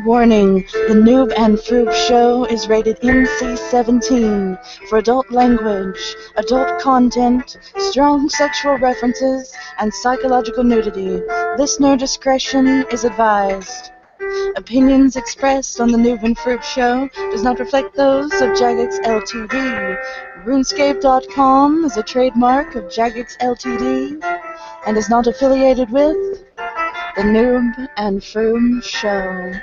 Warning, the Noob and Froob show is rated NC-17 for adult language, adult content, strong sexual references, and psychological nudity. Listener discretion is advised. Opinions expressed on the Noob and Froob show does not reflect those of Jagex Ltd. RuneScape.com is a trademark of Jagex Ltd. and is not affiliated with the Noob and Froob show.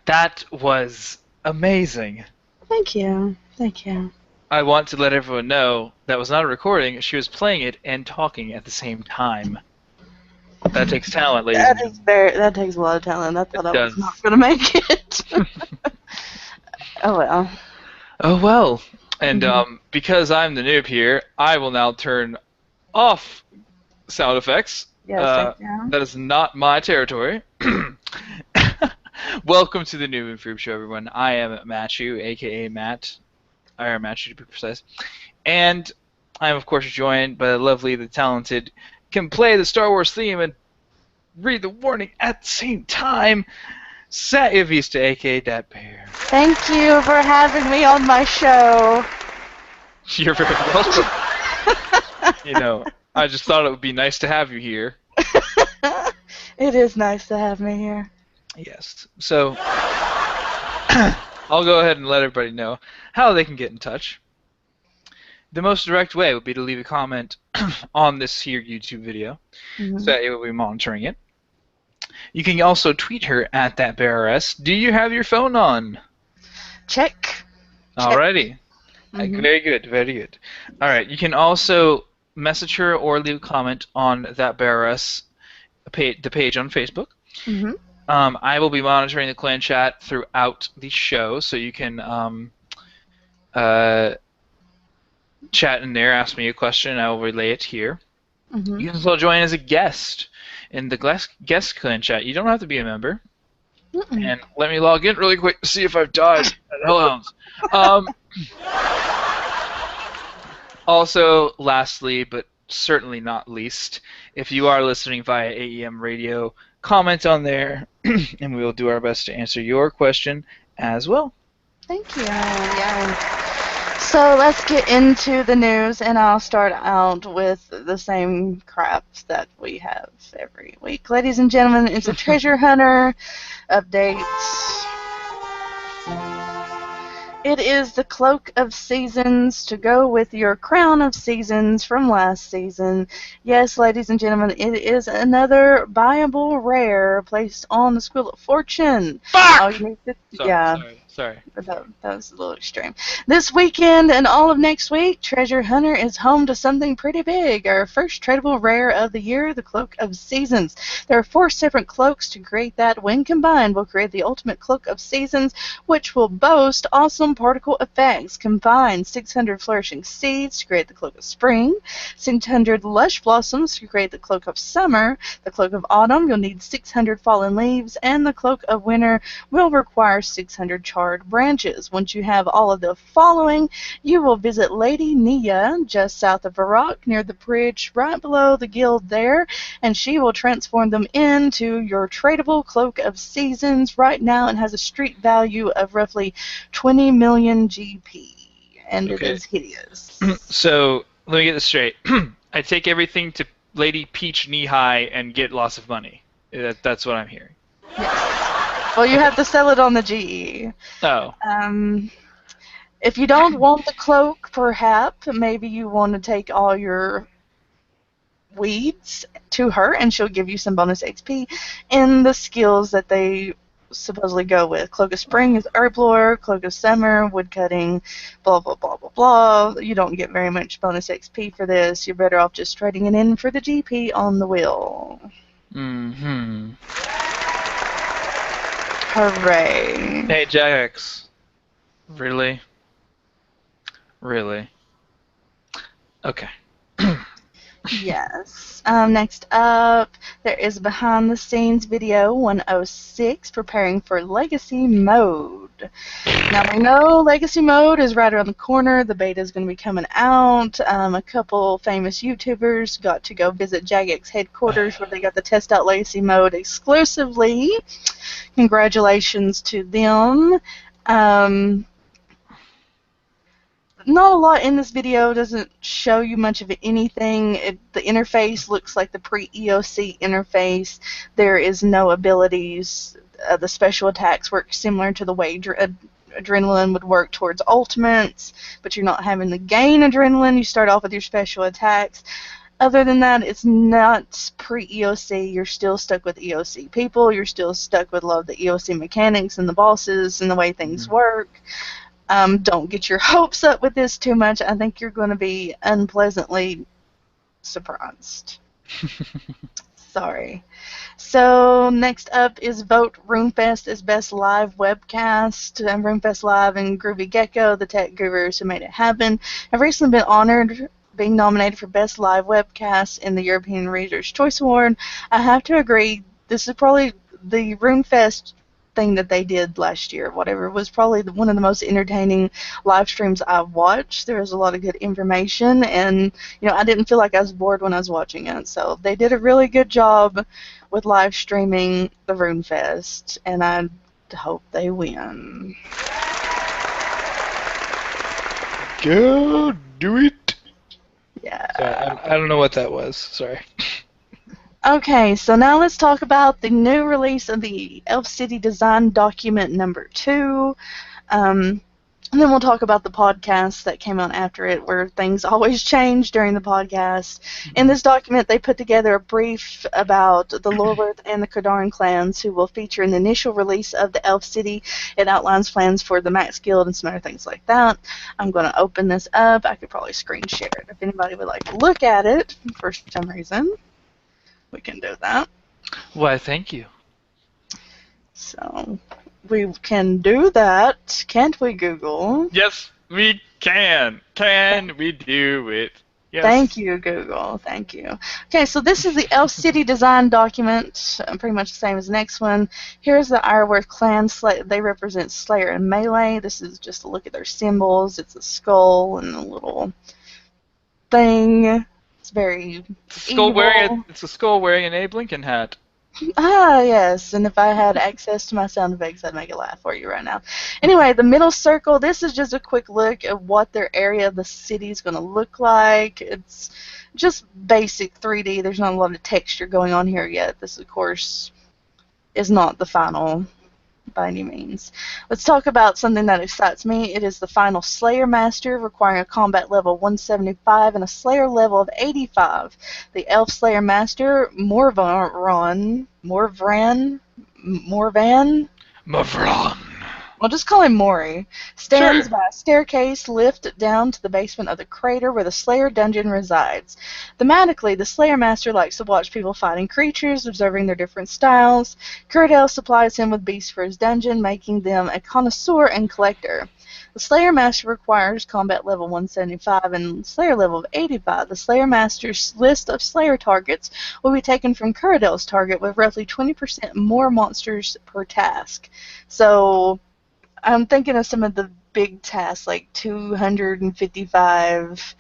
That was amazing. Thank you. Thank you. I want to let everyone know that was not a recording. She was playing it and talking at the same time. That takes talent, ladies and gentlemen. That takes a lot of talent. I thought I was not going to make it. Oh well. Oh well. And because I'm the noob here, I will now turn off sound effects. Yes, that is not my territory. Welcome to the Noob and Froob show, everyone. I am Matthew, aka Matt. Iron Matthew, to be precise. And I am, of course, joined by the lovely, the talented, can play the Star Wars theme and read the warning at the same time, Satya Vista, aka Dat Bear. Thank you for having me on my show. You're very welcome. You know, I just thought it would be nice to have you here. It is nice to have me here. Yes. So, I'll go ahead and let everybody know how they can get in touch. The most direct way would be to leave a comment on this here YouTube video, so that you will be monitoring it. You can also tweet her at ThatBearS. Do you have your phone on? Check. Alrighty. Very good, very good. Alright, you can also message her or leave a comment on ThatBearS, the page on Facebook. I will be monitoring the clan chat throughout the show, so you can chat in there, ask me a question, and I will relay it here. You can also join as a guest in the guest clan chat. You don't have to be a member. And let me log in really quick to see if I've died at Hellhounds. Also, lastly, but certainly not least, if you are listening via AEM radio, comment on there, and we will do our best to answer your question as well. Thank you. Yeah. So let's get into the news, and I'll start out with the same crap that we have every week. Ladies and gentlemen, it's a treasure hunter update. It is the Cloak of Seasons to go with your Crown of Seasons from last season. Yes, ladies and gentlemen, it is another buyable rare placed on the Squill of Fortune. Fuck! Oh, you need to, Sorry. That was a little extreme. This weekend and all of next week, Treasure Hunter is home to something pretty big. Our first tradable rare of the year, the Cloak of Seasons. There are 4 separate cloaks to create that. When combined, will create the ultimate Cloak of Seasons, which will boast awesome particle effects. Combine 600 Flourishing Seeds to create the Cloak of Spring, 600 Lush Blossoms to create the Cloak of Summer, the Cloak of Autumn, you'll need 600 Fallen Leaves, and the Cloak of Winter will require 600 Charred Branches. Once you have all of the following, you will visit Lady Nia just south of Varrock near the bridge right below the guild there, and she will transform them into your tradable Cloak of Seasons. Right now it has a street value of roughly 20 million GP, and it is hideous. So let me get this straight. I take everything to Lady Peach knee high and get lots of money. That's what I'm hearing. Yes. Well, you have to sell it on the GE. Oh. If you don't want the cloak, perhaps, maybe you want to take all your weeds to her, and she'll give you some bonus XP in the skills that they supposedly go with. Cloak of Spring is Herblore, Cloak of Summer, Woodcutting, blah, blah, blah, blah, blah. You don't get very much bonus XP for this. You're better off just trading it in for the GP on the wheel. Hooray. Hey, Jax. Really? Really? Okay. Yes. Next up, there is a behind the scenes video 106 preparing for Legacy Mode. Now we know Legacy Mode is right around the corner. The beta is going to be coming out. A couple famous YouTubers got to go visit Jagex headquarters where they got to test out Legacy Mode exclusively. Congratulations to them. Not a lot in this video, doesn't show you much of anything. The interface looks like the pre-EOC interface. There is no abilities. The special attacks work similar to the way adrenaline would work towards ultimates, but you're not having to gain adrenaline. You start off with your special attacks. Other than that, it's not pre-EOC. You're still stuck with EOC people. You're still stuck with a lot of the EOC mechanics and the bosses and the way things work. Don't get your hopes up with this too much. I think you're going to be unpleasantly surprised. Sorry. So next up is vote RuneFest as best live webcast. RuneFest Live and Groovy Gecko, the tech gurus who made it happen, have recently been honored being nominated for best live webcast in the European Reader's Choice Award. I have to agree, this is probably the RuneFest thing that they did last year, whatever, was probably one of the most entertaining live streams I've watched. There was a lot of good information, and I didn't feel like I was bored when I was watching it. So they did a really good job with live streaming the RuneFest, and I hope they win. Go do it. Yeah. Sorry, I don't know what that was. Sorry. Okay, so now let's talk about the new release of the Elf City Design Document number 2. And then we'll talk about the podcast that came out after it, where things always change during the podcast. In this document, they put together a brief about the Lorworth and the Cardarn clans who will feature in the initial release of the Elf City. It outlines plans for the Max Guild and some other things like that. I'm going to open this up. I could probably screen share it if anybody would like to look at it for some reason. We can do that. Why, thank you. So we can do that, can't we, Google? Yes, we can. Can we do it? Yes. Thank you, Google. Thank you. Okay, so this is the Elf City Design Document, pretty much the same as the next one. Here's the Ironworth clan. They represent Slayer and Melee. This is just a look at their symbols. It's a skull and a little thing. It's very evil. It's a skull wearing an Abe Lincoln hat. Ah, yes, and if I had access to my sound effects, I'd make it laugh for you right now. Anyway, the middle circle, this is just a quick look at what their area of the city is going to look like. It's just basic 3D. There's not a lot of texture going on here yet. This, of course, is not the final by any means. Let's talk about something that excites me. It is the final Slayer Master, requiring a combat level 175 and a Slayer level of 85. The Elf Slayer Master, Morvan. We'll just call him Mori. Stands by a staircase lift down to the basement of the crater where the Slayer dungeon resides. Thematically, the Slayer Master likes to watch people fighting creatures, observing their different styles. Cyrodiil supplies him with beasts for his dungeon, making them a connoisseur and collector. The Slayer Master requires combat level 175 and Slayer level of 85. The Slayer Master's list of Slayer targets will be taken from Cyrodiil's target with roughly 20% more monsters per task. So I'm thinking of some of the big tasks, like 255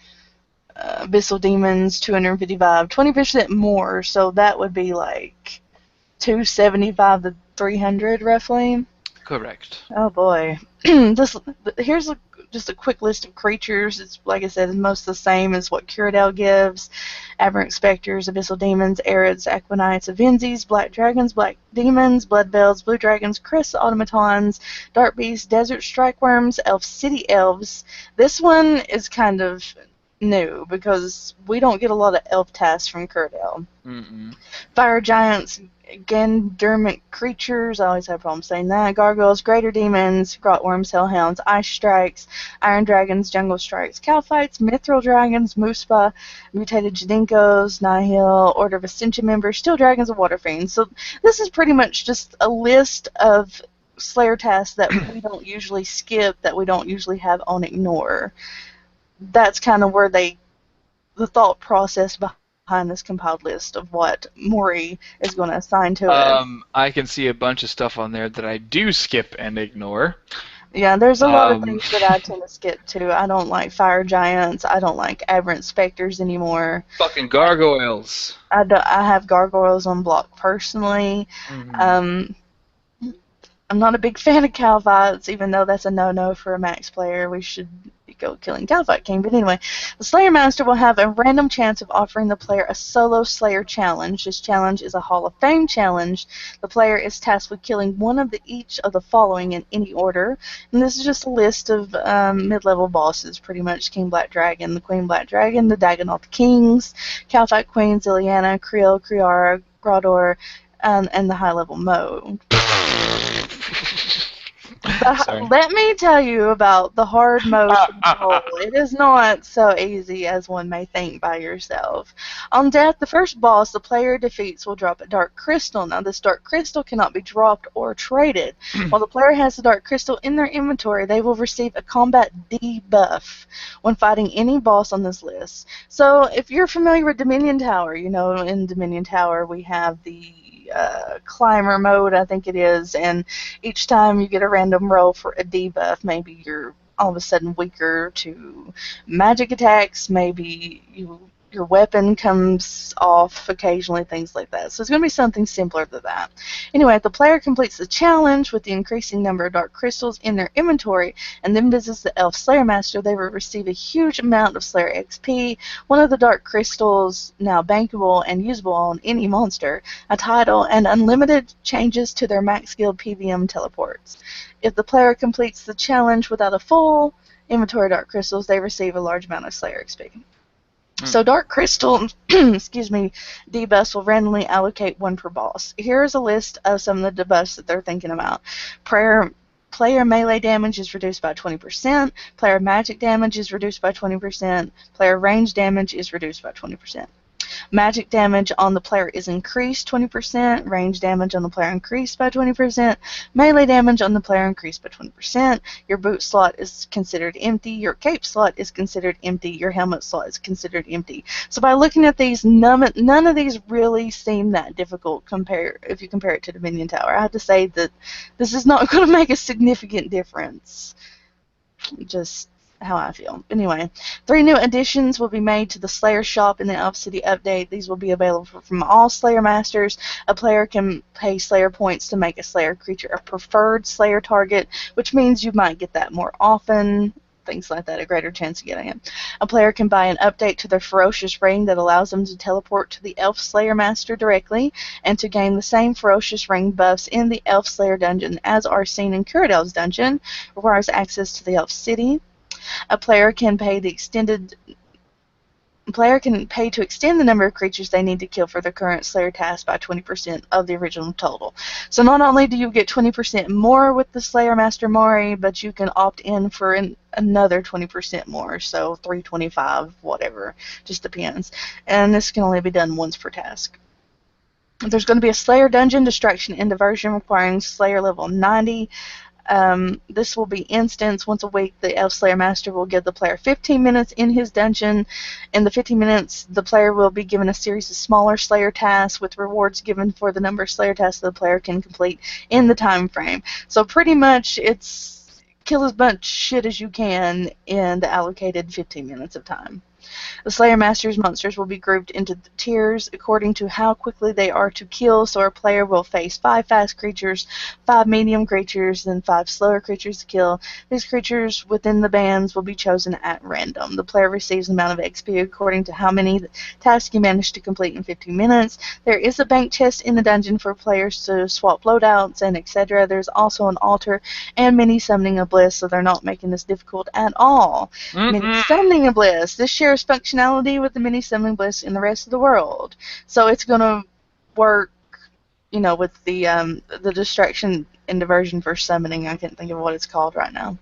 Abyssal Demons, 255, 20% more, so that would be like 275 to 300 roughly. Correct. Oh boy. Here's just a quick list of creatures. It's, like I said, most the same as what Cyrodiil gives. Aberrant Spectres, Abyssal Demons, Arids, Aquanites, Avenzis, Black Dragons, Black Demons, Bloodvelds, Blue Dragons, Chris Automatons, Dark Beasts, Desert Strikeworms, Elf City Elves. This one is kind of new because we don't get a lot of elf tasks from Cyrodiil. Fire Giants, Gandermic creatures, I always have problems saying that, Gargoyles, Greater Demons, Grotworms, Hellhounds, Ice Strikes, Iron Dragons, Jungle Strikes, Calphites, Mithril Dragons, Muspa, Mutated Jadinkos, Nihil, Order of Ascension members, Steel Dragons, and Water Fiends. So this is pretty much just a list of Slayer tasks that we don't usually skip, that we don't usually have on Ignore. That's kind of where the thought process behind behind this compiled list of what Maury is going to assign to it. I can see a bunch of stuff on there that I do skip and ignore. Yeah, there's a lot of Um, things that I tend to skip too. I don't like fire giants. I don't like aberrant specters anymore. Fucking gargoyles. I have gargoyles on block personally. Mm-hmm. Um, I'm not a big fan of Calvites, even though that's a no-no for a max player. We should go killing Calvite King. But anyway, the Slayer Master will have a random chance of offering the player a solo Slayer challenge. This challenge is a Hall of Fame challenge. The player is tasked with killing one of each of the following in any order. And this is just a list of mid-level bosses, pretty much: King Black Dragon, the Queen Black Dragon, the Dagonoth Kings, Calvite Queen, Ziliana, Creel, Kriara, Grador, and the high-level mode. Let me tell you about the hard mode control. It is not so easy as one may think by yourself. On death, the first boss the player defeats will drop a dark crystal. Now, this dark crystal cannot be dropped or traded. While the player has the dark crystal in their inventory, they will receive a combat debuff when fighting any boss on this list. So, if you're familiar with Dominion Tower, you know in Dominion Tower we have the climber mode, I think it is, and each time you get a random roll for a debuff, maybe you're all of a sudden weaker to magic attacks, maybe your weapon comes off occasionally, things like that. So it's going to be something simpler than that. Anyway, if the player completes the challenge with the increasing number of dark crystals in their inventory and then visits the Elf Slayer Master, they will receive a huge amount of Slayer XP, one of the dark crystals now bankable and usable on any monster, a title, and unlimited changes to their max guild PVM teleports. If the player completes the challenge without a full inventory of dark crystals, they receive a large amount of Slayer XP. So Dark Crystal, excuse me, debuffs will randomly allocate one per boss. Here is a list of some of the debuffs that they're thinking about. Player melee damage is reduced by 20%. Player magic damage is reduced by 20%. Player range damage is reduced by 20%. Magic damage on the player is increased 20%. Range damage on the player increased by 20%. Melee damage on the player increased by 20%. Your boot slot is considered empty. Your cape slot is considered empty. Your helmet slot is considered empty. So by looking at these, none of these really seem that difficult if you compare it to Dominion Tower. I have to say that this is not going to make a significant difference. Just how I feel. Anyway, 3 new additions will be made to the Slayer shop in the Elf City update. These will be available from all Slayer Masters. A player can pay Slayer points to make a Slayer creature a preferred Slayer target, which means you might get that more often. Things like that, a greater chance of getting it. A player can buy an update to their Ferocious Ring that allows them to teleport to the Elf Slayer Master directly and to gain the same Ferocious Ring buffs in the Elf Slayer dungeon as are seen in Curadel's dungeon. Requires access to the Elf City. A player can pay to extend the number of creatures they need to kill for the current Slayer task by 20% of the original total. So not only do you get 20% more with the Slayer Master Mori, but you can opt in for another 20% more, so 325, whatever, just depends. And this can only be done once per task. There's going to be a Slayer Dungeon Distraction and Diversion requiring Slayer level 90. This will be instance. Once a week, the Elf Slayer Master will give the player 15 minutes in his dungeon. In the 15 minutes, the player will be given a series of smaller Slayer tasks with rewards given for the number of Slayer tasks the player can complete in the time frame. So pretty much it's kill as much shit as you can in the allocated 15 minutes of time. The Slayer Master's monsters will be grouped into tiers according to how quickly they are to kill, so our player will face 5 fast creatures, 5 medium creatures, and 5 slower creatures to kill. These creatures within the bands will be chosen at random. The player receives an amount of XP according to how many tasks you manage to complete in 15 minutes. There is a bank chest in the dungeon for players to swap loadouts and etc. There's also an altar and mini summoning of bliss, so they're not making this difficult at all. Mini summoning of bliss. This shares functionality with the mini summoning bliss in the rest of the world. So it's going to work, with the distraction and diversion for summoning. I can't think of what it's called right now.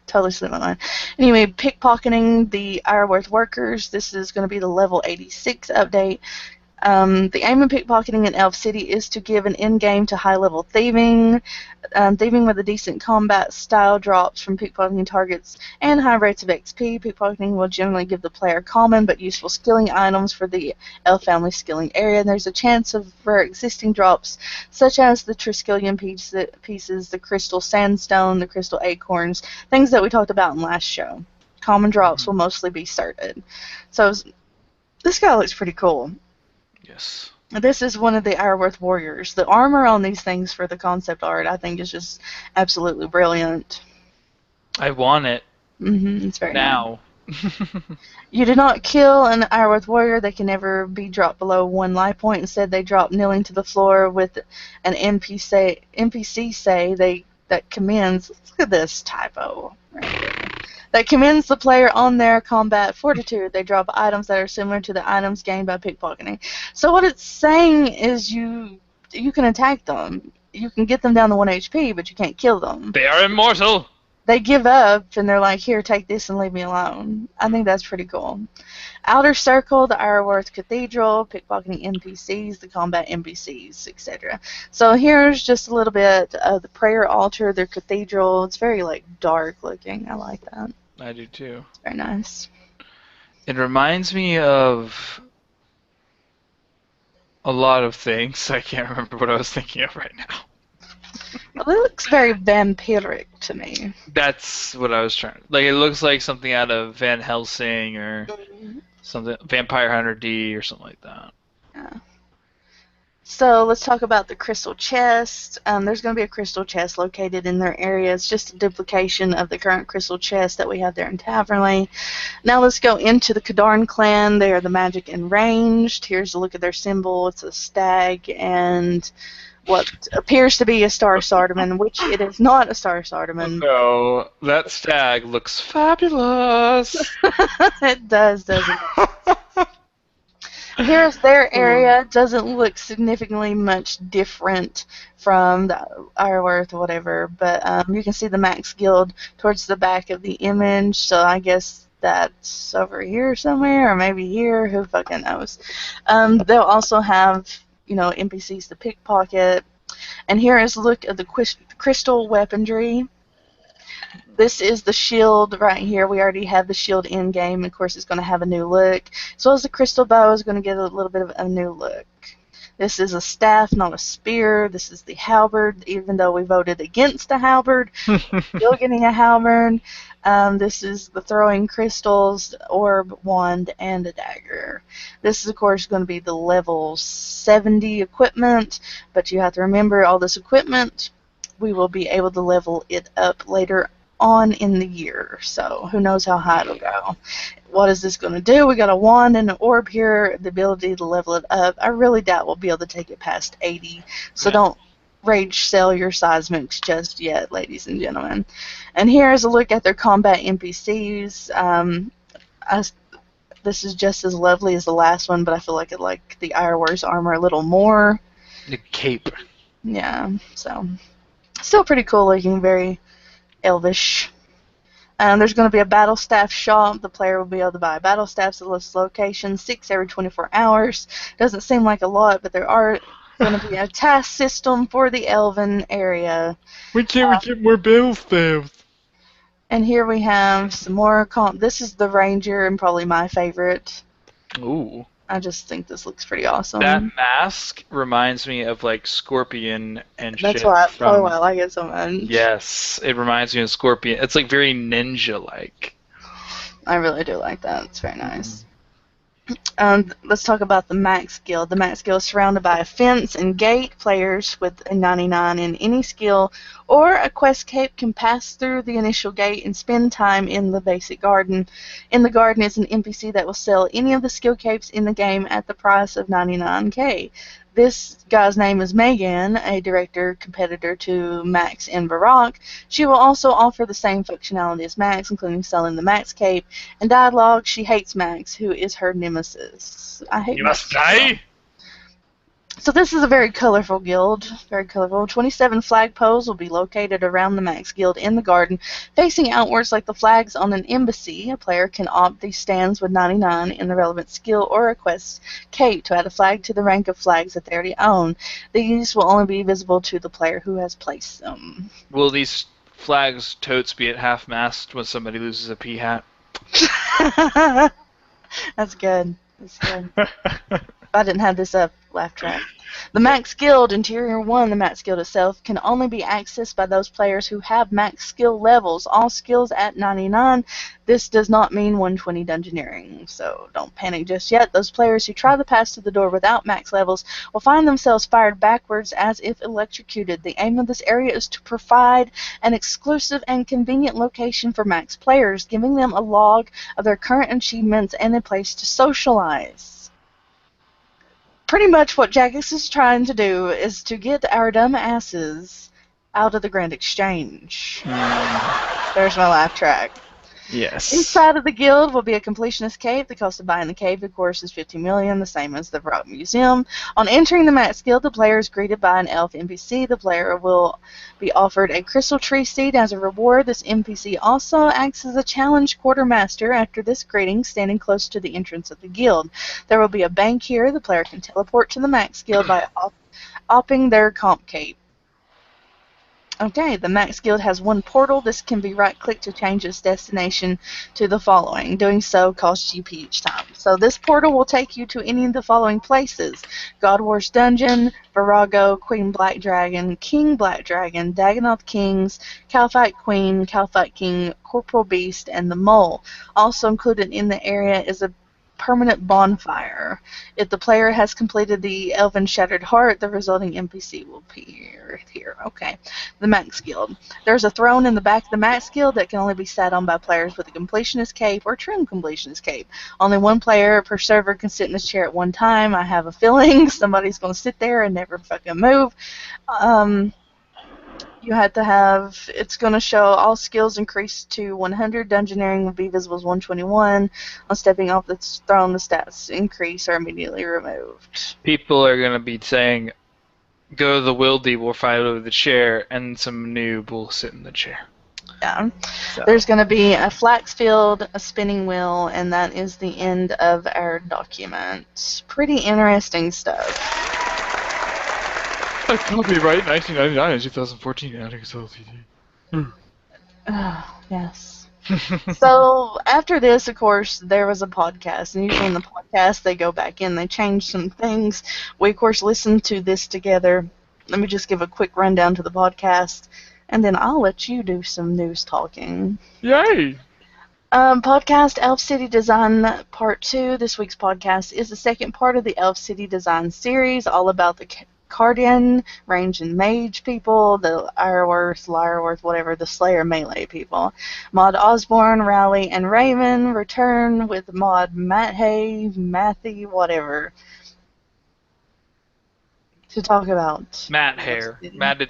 Totally slipped my mind. Anyway, pickpocketing the Ironworth workers. This is going to be the level 86 update. The aim of pickpocketing in Elf City is to give an end game to high-level thieving. Thieving with a decent combat style drops from pickpocketing targets and high rates of XP. Pickpocketing will generally give the player common but useful skilling items for the Elf family skilling area, and there's a chance of rare existing drops such as the Triskelion pieces, the crystal sandstone, the crystal acorns, things that we talked about in last show. Common drops will mostly be certed. So this guy looks pretty cool. Yes. This is one of the Ironworth warriors. The armor on these things for the concept art, I think, is just absolutely brilliant. I want it. It's very now. Nice. You do not kill an Ironworth warrior. They can never be dropped below 1 life point. Instead, they drop kneeling to the floor with an NPC say that commends. Look at this typo right here. That commends the player on their combat fortitude. They drop items that are similar to the items gained by pickpocketing. So what it's saying is you can attack them. You can get them down to 1 HP, but you can't kill them. They are immortal! They give up, and they're like, here, take this and leave me alone. I think that's pretty cool. Outer Circle, the Ironworth Cathedral, pickpocketing NPCs, the combat NPCs, etc. So here's just a little bit of the prayer altar, their cathedral. It's very, dark looking. I like that. I do too. It's very nice. It reminds me of a lot of things. I can't remember what I was thinking of right now. Well, it looks very vampiric to me. That's what I was trying. It looks like something out of Van Helsing or something, Vampire Hunter D or something like that. Yeah. So let's talk about the crystal chest. There's going to be a crystal chest located in their area. It's just a duplication of the current crystal chest that we have there in Taverley. Now let's go into the Kadarn clan. They are the magic enranged. Here's a look at their symbol. It's a stag and what appears to be a star sardaman, which it is not a star sardaman. No, that stag looks fabulous. It does, doesn't it? Here's their area. It doesn't look significantly much different from the Ironworth or whatever, but you can see the Max Guild towards the back of the image, so I guess that's over here somewhere, or maybe here, who fucking knows. They'll also have, NPCs to pickpocket, and here is a look at the crystal weaponry. This is the shield right here. We already have the shield in game. Of course, it's going to have a new look. As well as the crystal bow is going to get a little bit of a new look. This is a staff, not a spear. This is the halberd. Even though we voted against a halberd, still getting a halberd. This is the throwing crystals, orb, wand, and a dagger. This is, of course, going to be the level 70 equipment. But you have to remember all this equipment. We will be able to level it up later on in the year, so who knows how high it'll go. What is this going to do? We got a wand and an orb here, the ability to level it up. I really doubt we'll be able to take it past 80, so don't rage sell your seismics just yet, ladies and gentlemen. And here is a look at their combat NPCs. This is just as lovely as the last one, but I feel like it like the Ironworth's armor a little more. The cape. Yeah, so still pretty cool looking, very elvish. There's going to be a battle staff shop. The player will be able to buy battle staffs at this location, 6 every 24 hours. Doesn't seem like a lot, but there are going to be a task system for the elven area. We can't get more battle staffs. And here we have some more this is the ranger and probably my favorite. Ooh. I just think this looks pretty awesome. That mask reminds me of Scorpion and That's shit. That's why I like it so much. Yes, it reminds me of Scorpion. It's very ninja-like. I really do like that. It's very nice. Let's talk about the Max Guild. The Max Guild is surrounded by a fence and gate. Players with a 99 in any skill or a quest cape can pass through the initial gate and spend time in the basic garden. In the garden is an NPC that will sell any of the skill capes in the game at the price of 99k. This guy's name is Megan, a director competitor to Max in Varrock. She will also offer the same functionality as Max, including selling the Max cape and dialogue. She hates Max, who is her nemesis. I hate You Max. must die! So this is a very colorful guild, very colorful. 27 flagpoles will be located around the Max Guild in the garden, facing outwards like the flags on an embassy. A player can opt these stands with 99 in the relevant skill or request cape to add a flag to the rank of flags that they already own. These will only be visible to the player who has placed them. Will these flags totes be at half-mast when somebody loses a pea hat? That's good. That's good. If I didn't have this up, laugh track. The Max Guild, Interior 1, the Max Guild itself, can only be accessed by those players who have max skill levels, all skills at 99. This does not mean 120 dungeoneering, so don't panic just yet. Those players who try to pass through the door without max levels will find themselves fired backwards as if electrocuted. The aim of this area is to provide an exclusive and convenient location for max players, giving them a log of their current achievements and a place to socialize. Pretty much what Jagex is trying to do is to get our dumb asses out of the Grand Exchange. There's my laugh track. Yes. Inside of the guild will be a completionist cave. The cost of buying the cave, of course, is 50 million, the same as the Rock Museum. On entering the Max Guild, the player is greeted by an elf NPC. The player will be offered a crystal tree seed as a reward. This NPC also acts as a challenge quartermaster after this greeting, standing close to the entrance of the guild. There will be a bank here. The player can teleport to the Max Guild by opping their comp cape. Okay, the Max Guild has one portal. This can be right-clicked to change its destination to the following. Doing so costs GP each time. So this portal will take you to any of the following places: God Wars Dungeon, Virago, Queen Black Dragon, King Black Dragon, Dagonoth Kings, Calfight Queen, Calfight King, Corporal Beast, and the Mole. Also included in the area is a permanent bonfire. If the player has completed the Elven Shattered Heart, the resulting NPC will appear here. Okay. The Max Guild. There's a throne in the back of the Max Guild that can only be sat on by players with a completionist cape or trim completionist cape. Only one player per server can sit in this chair at one time. I have a feeling somebody's going to sit there and never fucking move. You have to have, it's going to show all skills increased to 100. Dungeoneering will be visible as 121. On stepping off the throne, the stats increase or immediately removed. People are going to be saying, go to the Wildy, we'll fight over the chair, and some noob will sit in the chair. Yeah. So. There's going to be a flax field, a spinning wheel, and that is the end of our document. Pretty interesting stuff. Copyright 1999 and 2014 Atticus LTD. Yes. So after this, of course, there was a podcast, and usually in the podcast they go back in, they change some things. We, of course, listened to this together. Let me just give a quick rundown to the podcast, and then I'll let you do some news talking. Yay! Podcast Elf City Design Part 2. This week's podcast is the second part of the Elf City Design series, all about the Cardian, range and mage people, the Ironworth, Lyreworth, whatever, the Slayer melee people. Mod Osborne, Rowley, and Raven return with Mod Mathy, whatever, to talk about Matted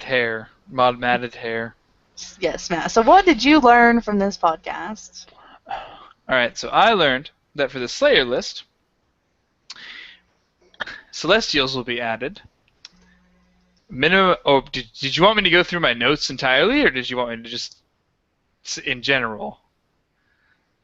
hair. Mod matted hair. Yes, Matt. So what did you learn from this podcast? Alright, so I learned that for the Slayer list, Celestials will be added. Minimum. Oh, did you want me to go through my notes entirely, or did you want me to just in general?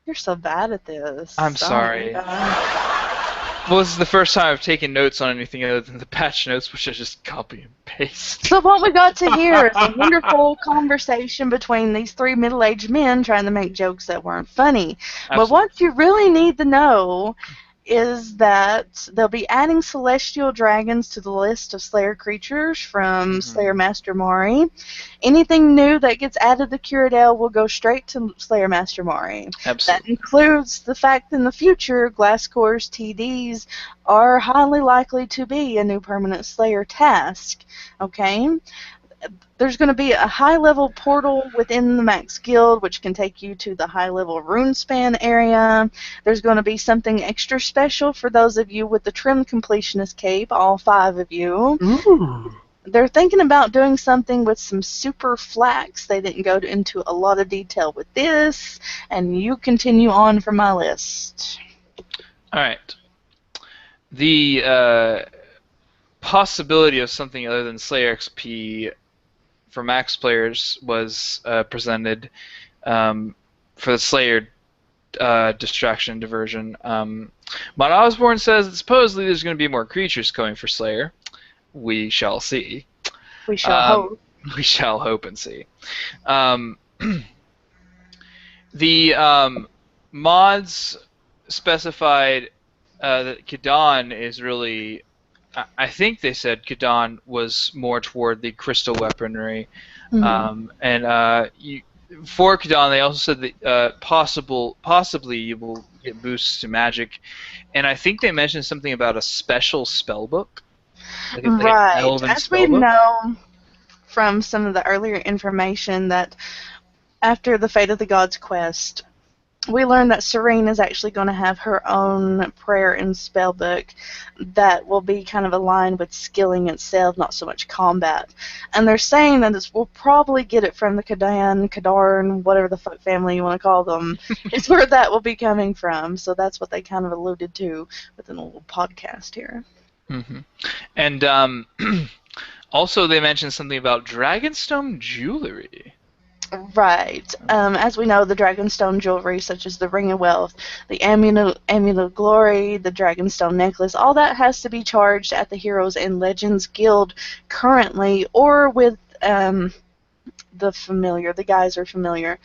You're so bad at this. I'm sorry. Well, this is the first time I've taken notes on anything other than the patch notes, which I just copy and paste. So what we got to hear is a wonderful conversation between these three middle-aged men trying to make jokes that weren't funny. Absolutely. But what you really need to know is that they'll be adding celestial dragons to the list of Slayer creatures from Slayer Master Mori. Anything new that gets added to Cyrodiil will go straight to Slayer Master Mori. Absolutely. That includes the fact that in the future, Glasscore's TDs are highly likely to be a new permanent Slayer task. Okay? There's going to be a high-level portal within the Max Guild, which can take you to the high-level RuneSpan area. There's going to be something extra special for those of you with the Trim Completionist Cape, all 5 of you. Ooh. They're thinking about doing something with some super flax. They didn't go into a lot of detail with this, and you continue on from my list. All right. The possibility of something other than Slayer XP for max players was presented for the Slayer distraction diversion. Mod Osborne says that supposedly there's going to be more creatures coming for Slayer. We shall see. We shall hope. We shall hope and see. The mods specified that Kadan is really... I think they said Kadan was more toward the crystal weaponry. Mm-hmm. For Kadan, they also said that possibly you will get boosts to magic. And I think they mentioned something about a special spellbook. Right. As we know from some of the earlier information that after the Fate of the Gods quest, we learned that Serene is actually going to have her own prayer and spellbook that will be kind of aligned with skilling itself, not so much combat. And they're saying that we'll probably get it from the Kadarn, whatever the fuck family you want to call them, is where that will be coming from. So that's what they kind of alluded to within a little podcast here. Mm-hmm. And also they mentioned something about Dragonstone jewelry. Right. As we know, the Dragonstone jewelry, such as the Ring of Wealth, the Amulet of Glory, the Dragonstone necklace, all that has to be charged at the Heroes and Legends Guild currently, or with the Geyser familiar.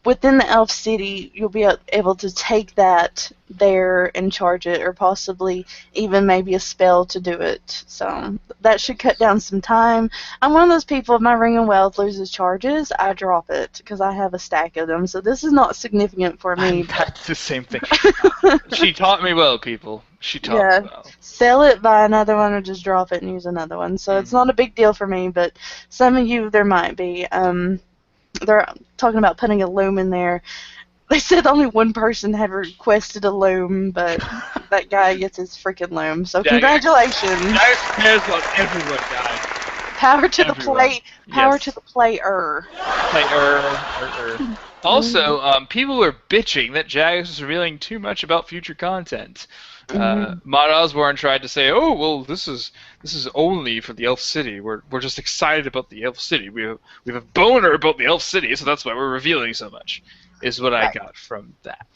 Within the Elf City, you'll be able to take that there and charge it, or possibly even maybe a spell to do it. So that should cut down some time. I'm one of those people, if my Ring of Wealth loses charges, I drop it, because I have a stack of them. So this is not significant for me. That's the same thing. She taught me well, people. She taught me well. Sell it, buy another one, or just drop it and use another one. So it's not a big deal for me, but some of you, there might be. They're talking about putting a loom in there. They said only one person had requested a loom, but that guy gets his freaking loom. So congratulations. There's what everyone got. Power to the plate. Power to the player. Also, people are bitching that Jagex is revealing too much about future content. Mod Osborne tried to say, "Oh, well, this is only for the Elf City. We're just excited about the Elf City. We have a boner about the Elf City, so that's why we're revealing so much." Is what I got from that.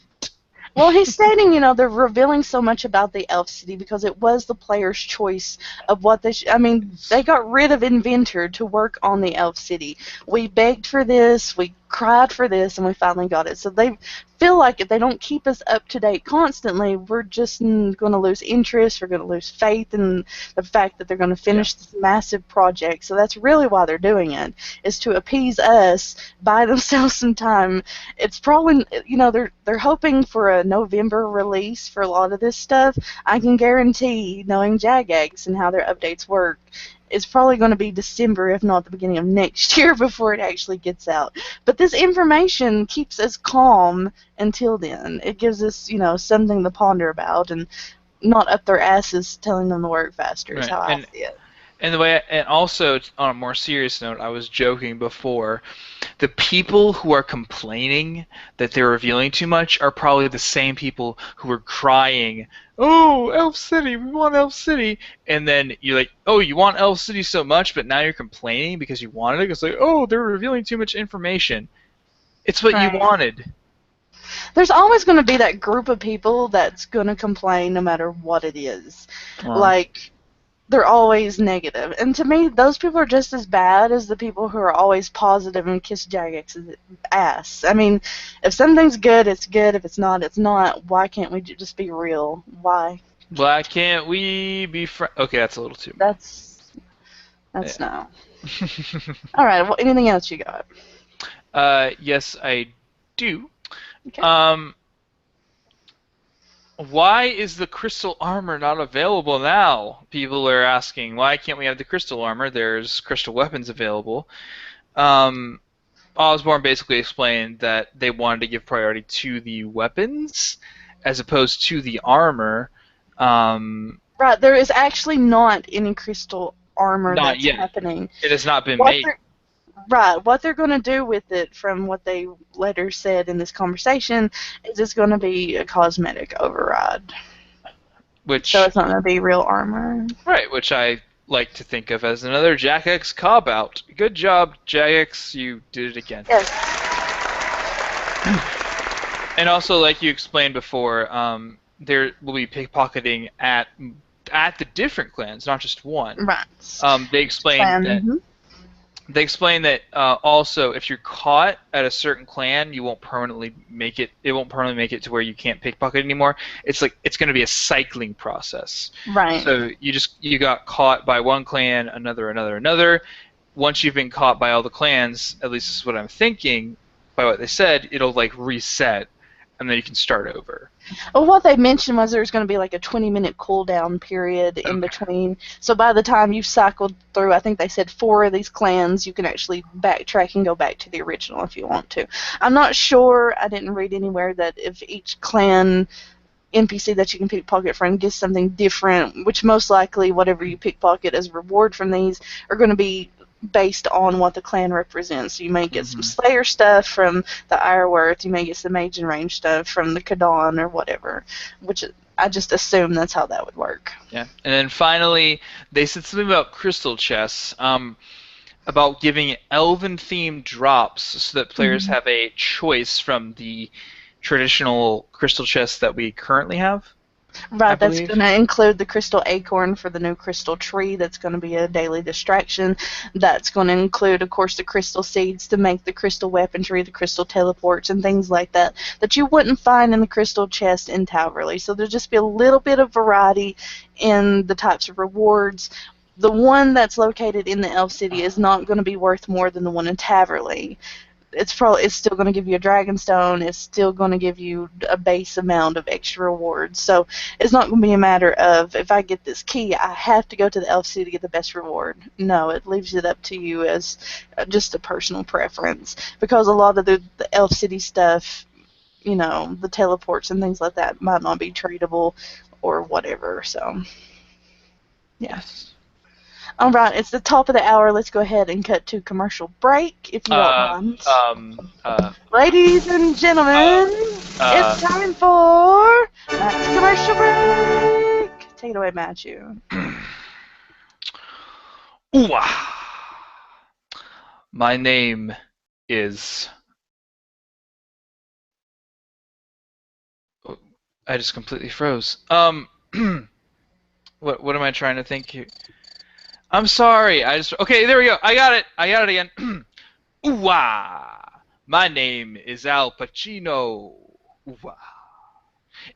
Well, he's stating, they're revealing so much about the Elf City because it was the player's choice of what they they got rid of Inventor to work on the Elf City. We begged for this, we cried for this, and we finally got it. So they feel like if they don't keep us up to date constantly, we're just going to lose interest, we're going to lose faith in the fact that they're going to finish this massive project. So that's really why they're doing it, is to appease us, buy themselves some time. It's probably, they're hoping for a November release for a lot of this stuff. I can guarantee, knowing Jagex and how their updates work, it's probably going to be December, if not the beginning of next year, before it actually gets out. But this information keeps us calm until then. It gives us, something to ponder about and not up their asses telling them to work faster, is how I see it. And also, on a more serious note, I was joking before, the people who are complaining that they're revealing too much are probably the same people who are crying, "Oh, Elf City, we want Elf City," and then you're like, "Oh, you want Elf City so much, but now you're complaining because you wanted it." It's like, "Oh, they're revealing too much information." It's what you wanted. There's always going to be that group of people that's going to complain no matter what it is. They're always negative. And to me, those people are just as bad as the people who are always positive and kiss Jagex's ass. If something's good, it's good. If it's not, it's not. Why can't we just be real? Why? Why can't we be friends? Okay, that's a little too much. That's no. All right, well, anything else you got? Yes, I do. Okay. Why is the crystal armor not available now? People are asking, why can't we have the crystal armor? There's crystal weapons available. Osborne basically explained that they wanted to give priority to the weapons as opposed to the armor. Right, there is actually not any crystal armor that's happening. It has not been made. Right, what they're going to do with it, from what they later said in this conversation, is it's going to be a cosmetic override. So which it's not going to be real armor. right, which I like to think of as another Jagex cop out. Good job, Jagex. You did it again. Yes. And also, like you explained before, there will be pickpocketing at the different clans, not just one. Right. They explained that. Mhm. They explain that also, if you're caught at a certain clan, you won't permanently make it. It won't permanently make it to where you can't pickpocket anymore. It's like it's going to be a cycling process. Right. So you got caught by one clan, another. Once you've been caught by all the clans, at least this is what I'm thinking. By what they said, it'll like reset, and then you can start over. Well, what they mentioned was there's going to be like a 20-minute cooldown period in between. So by the time you've cycled through, I think they said 4 of these clans, you can actually backtrack and go back to the original if you want to. I'm not sure. I didn't read anywhere that if each clan NPC that you can pickpocket from gets something different, which most likely whatever you pickpocket as reward from these are going to be based on what the clan represents. So you may get some Slayer stuff from the Ironworth, you may get some Mage and Range stuff from the Kadon or whatever, which I just assume that's how that would work. Yeah, and then finally, they said something about crystal chests, about giving elven-themed drops so that players have a choice from the traditional crystal chests that we currently have. Right, that's going to include the crystal acorn for the new crystal tree. That's going to be a daily distraction. That's going to include, of course, the crystal seeds to make the crystal weaponry, the crystal teleports, and things like that that you wouldn't find in the crystal chest in Talverley. So there'll just be a little bit of variety in the types of rewards. The one that's located in the Elf City is not going to be worth more than the one in Taverley. It's still going to give you a Dragonstone. It's still going to give you a base amount of extra rewards. So it's not going to be a matter of, if I get this key, I have to go to the Elf City to get the best reward. No, it leaves it up to you as just a personal preference. Because a lot of the Elf City stuff, you know, the teleports and things like that might not be tradable or whatever. So, yes. All right, it's the top of the hour. Let's go ahead and cut to commercial break, if you don't mind. Ladies and gentlemen, it's time for Matt's commercial break. Take it away, Matthew. My name is... I just completely froze. What am I trying to think here? I'm sorry. Okay, there we go. I got it again. Ooh-wah. My name is Al Pacino. Ooh-wah.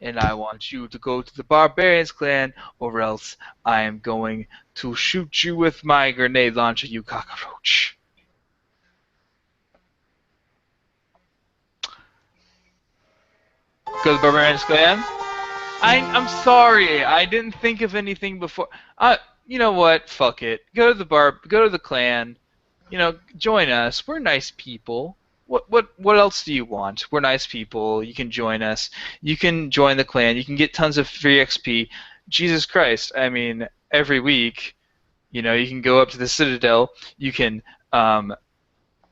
And I want you to go to the Barbarians clan, or else I am going to shoot you with my grenade launcher, you cockroach. Go to the Barbarians clan. I'm sorry. I didn't think of anything before. You know what? Fuck it. Go to the clan. You know, join us. We're nice people. What else do you want? We're nice people. You can join us. You can join the clan. You can get tons of free XP. Jesus Christ. I mean, every week, you know, you can go up to the Citadel. You can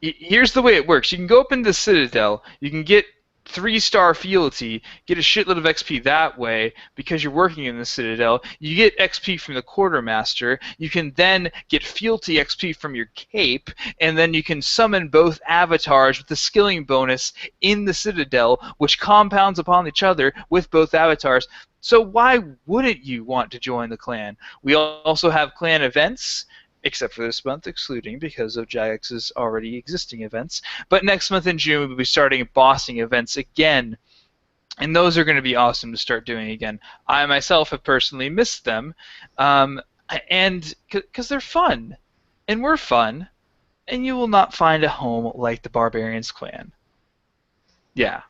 here's the way it works. You can go up into the Citadel. You can get 3-star fealty, get a shitload of XP that way because you're working in the Citadel. You get XP from the Quartermaster. You can then get fealty XP from your cape, and then you can summon both avatars with the skilling bonus in the Citadel, which compounds upon each other with both avatars. So why wouldn't you want to join the clan? We also have clan events, except for this month, excluding because of Jagex's already existing events. But next month in June, we'll be starting bossing events again. And those are going to be awesome to start doing again. I myself have personally missed them, and because they're fun. And we're fun. And you will not find a home like the Barbarians clan. Yeah.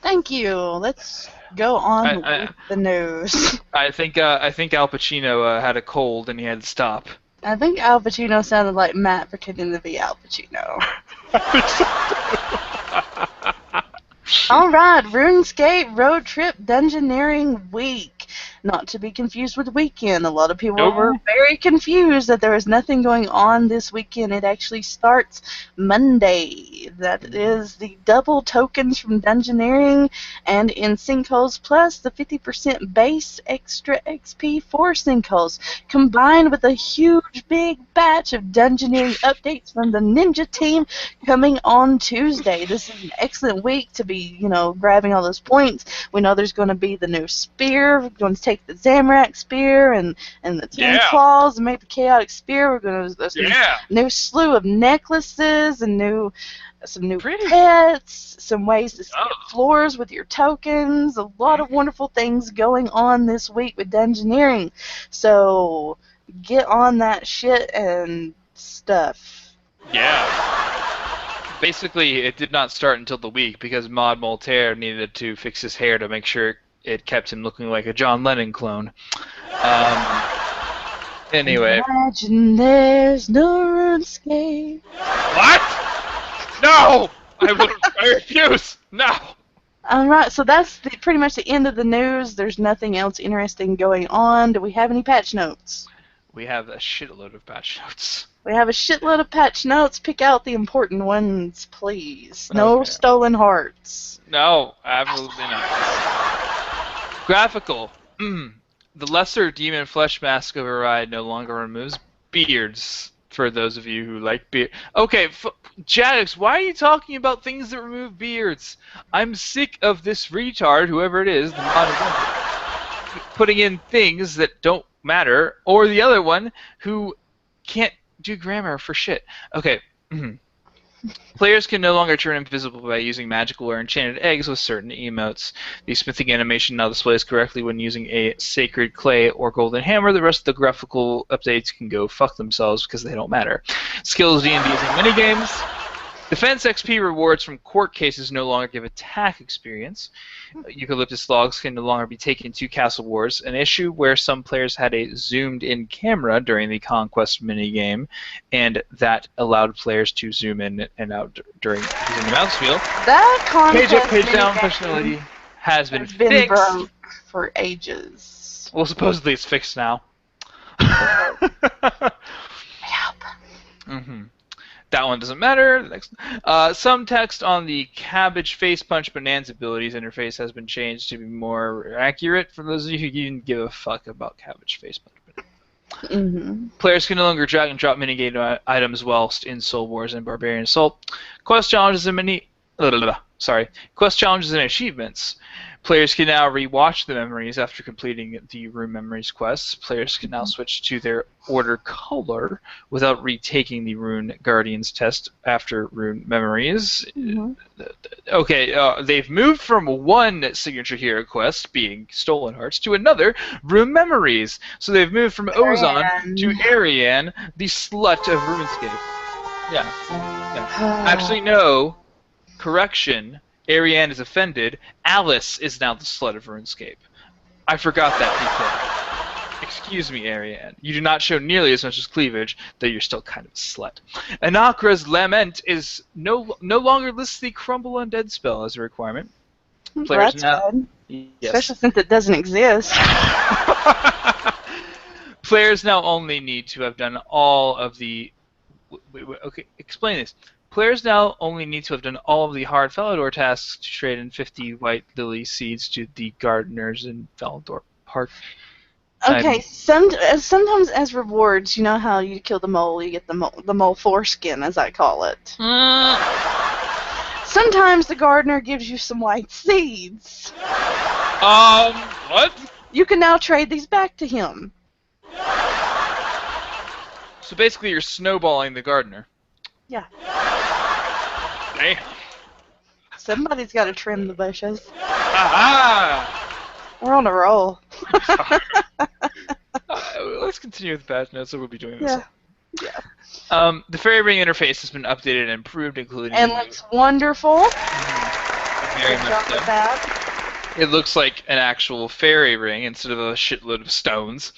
Thank you. Let's go on with the news. I think Al Pacino had a cold and he had to stop. I think Al Pacino sounded like Matt pretending to be Al Pacino. All right, RuneScape Road Trip Dungeoneering Week. not to be confused with weekend. A lot of people Nope. were very confused that there was nothing going on this weekend. It actually starts Monday. That is the double tokens from Dungeoneering and in Sinkholes, plus the 50% base extra XP for Sinkholes, combined with a huge big batch of Dungeoneering updates from the Ninja team coming on Tuesday. This is an excellent week to be, grabbing all those points. We know there's going to be the new spear. We're going to take the Zamrak spear and the Ten Claws and make the chaotic spear. We're going to there's new slew of necklaces and some new pets, some ways to skip floors with your tokens. A lot of wonderful things going on this week with Dungeoneering. So get on that shit and stuff. Yeah. Basically, it did not start until the week because Maud Moltaire needed to fix his hair to make sure it kept him looking like a John Lennon clone. Anyway. Imagine there's no RuneScape. What? No! I refuse! No! Alright, so that's pretty much the end of the news. There's nothing else interesting going on. Do we have any patch notes? We have a shitload of patch notes. We have a shitload of patch notes. Pick out the important ones, please. No stolen hearts. No, absolutely not. Graphical. The lesser demon flesh mask override no longer removes beards. For those of you who like beard. Okay, Jadix, why are you talking about things that remove beards? I'm sick of this retard, whoever it is, the putting in things that don't matter, or the other one who can't do grammar for shit. Okay. Players can no longer turn invisible by using magical or enchanted eggs with certain emotes. The smithing animation now displays correctly when using a sacred clay or golden hammer. The rest of the graphical updates can go fuck themselves because they don't matter. Skills D&D using minigames. Defense XP rewards from court cases no longer give attack experience. Eucalyptus logs can no longer be taken to Castle Wars, an issue where some players had a zoomed-in camera during the Conquest minigame, and that allowed players to zoom in and out during using the mouse wheel. That Conquest page up, page down functionality has been fixed. Broke for ages. Well, supposedly it's fixed now. Yep. That one doesn't matter. Next. Some text on the Cabbage Face Punch Bonanza abilities interface has been changed to be more accurate for those of you who didn't give a fuck about Cabbage Face Punch. Players can no longer drag and drop minigame items whilst in Soul Wars and Barbarian Assault. Quest challenges and Quest challenges and achievements. Players can now rewatch the memories after completing the Rune Memories quests. Players can now switch to their order color without retaking the Rune Guardians test after Rune Memories. Okay, they've moved from one signature hero quest, being Stolen Hearts, to another, Rune Memories. So they've moved from Ozon to Ariane, the slut of RuneScape. Yeah. Actually, no. Correction. Ariane is offended. Alice is now the slut of RuneScape. I forgot that detail. Excuse me, Ariane. You do not show nearly as much as cleavage, though you're still kind of a slut. Anakra's Lament is no longer lists the Crumble Undead spell as a requirement. Players good. Yes. Especially since it doesn't exist. Players now only need to have done all of the... Okay, explain this. Players now only need to have done all of the hard Falador tasks to trade in 50 white lily seeds to the gardeners in Falador Park. Okay, sometimes as rewards, you know how you kill the mole, you get the mole foreskin, as I call it. Sometimes the gardener gives you some white seeds. What? You can now trade these back to him. So basically you're snowballing the gardener. Yeah. Damn. Somebody's got to trim the bushes. Aha! We're on a roll. Let's continue with the patch notes, so we'll be doing this. Yeah. The Fairy Ring interface has been updated and improved, including... And looks wonderful. Very much so. It looks like an actual fairy ring instead of a shitload of stones.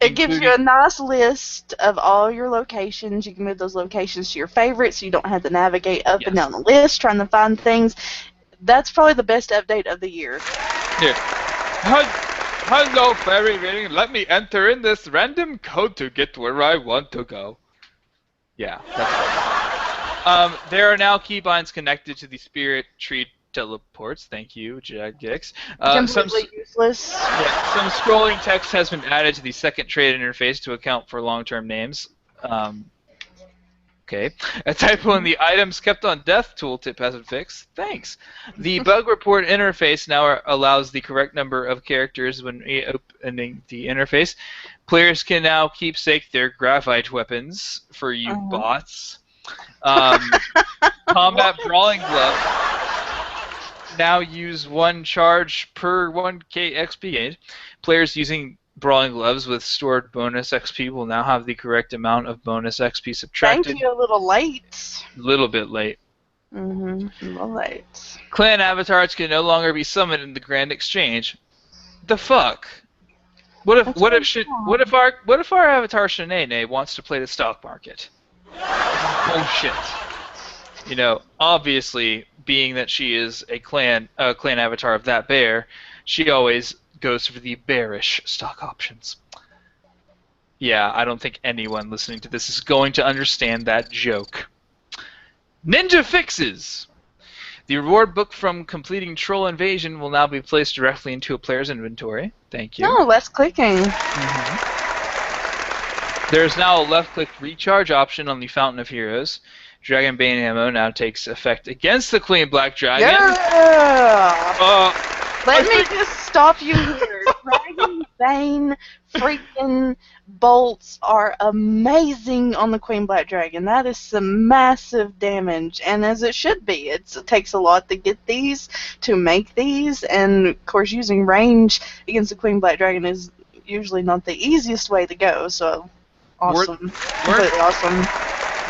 It gives you a nice list of all your locations. You can move those locations to your favorites so you don't have to navigate up and down the list trying to find things. That's probably the best update of the year. Here. Hello, fairy ring. Let me enter in this random code to get where I want to go. Yeah, that's right. There are now keybinds connected to the spirit tree teleports. Thank you, Jagex. Completely useless. Yeah, some scrolling text has been added to the second trade interface to account for long-term names. Okay. A typo in the items kept on death tooltip has been fixed. Thanks. The bug report interface now allows the correct number of characters when opening the interface. Players can now keepsake their graphite weapons for you bots. Combat brawling glove. Now use 1 charge per 1k XP gained. Players using brawling gloves with stored bonus XP will now have the correct amount of bonus XP subtracted. Thank you, a little late. A little bit late. A little late. Clan avatars can no longer be summoned in the Grand Exchange. The fuck? What if our avatar Shanae wants to play the stock market? Bullshit. You know, obviously, being that she is a clan avatar of that bear, she always goes for the bearish stock options. Yeah, I don't think anyone listening to this is going to understand that joke. Ninja fixes! The reward book from completing Troll Invasion will now be placed directly into a player's inventory. Thank you. Oh, less clicking. There is now a left-click recharge option on the Fountain of Heroes. Dragon Bane ammo now takes effect against the Queen Black Dragon. Yeah! Let me just stop you here. Dragon Bane freaking bolts are amazing on the Queen Black Dragon. That is some massive damage, and as it should be. It takes a lot to get these, to make these, and of course using range against the Queen Black Dragon is usually not the easiest way to go, so awesome. Completely awesome.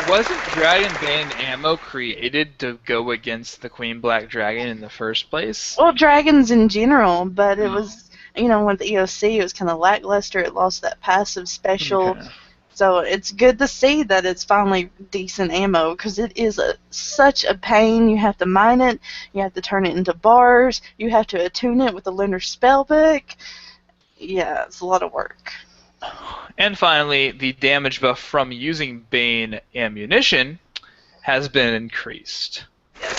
Wasn't Dragon Bane ammo created to go against the Queen Black Dragon in the first place? Well, dragons in general, but it was, you know, with the EOC, it was kind of lackluster. It lost that passive special. Okay. So it's good to see that it's finally decent ammo, because it is such a pain. You have to mine it, you have to turn it into bars, you have to attune it with the Lunar Spellbook. Yeah, it's a lot of work. And finally, the damage buff from using Bane ammunition has been increased. Yes.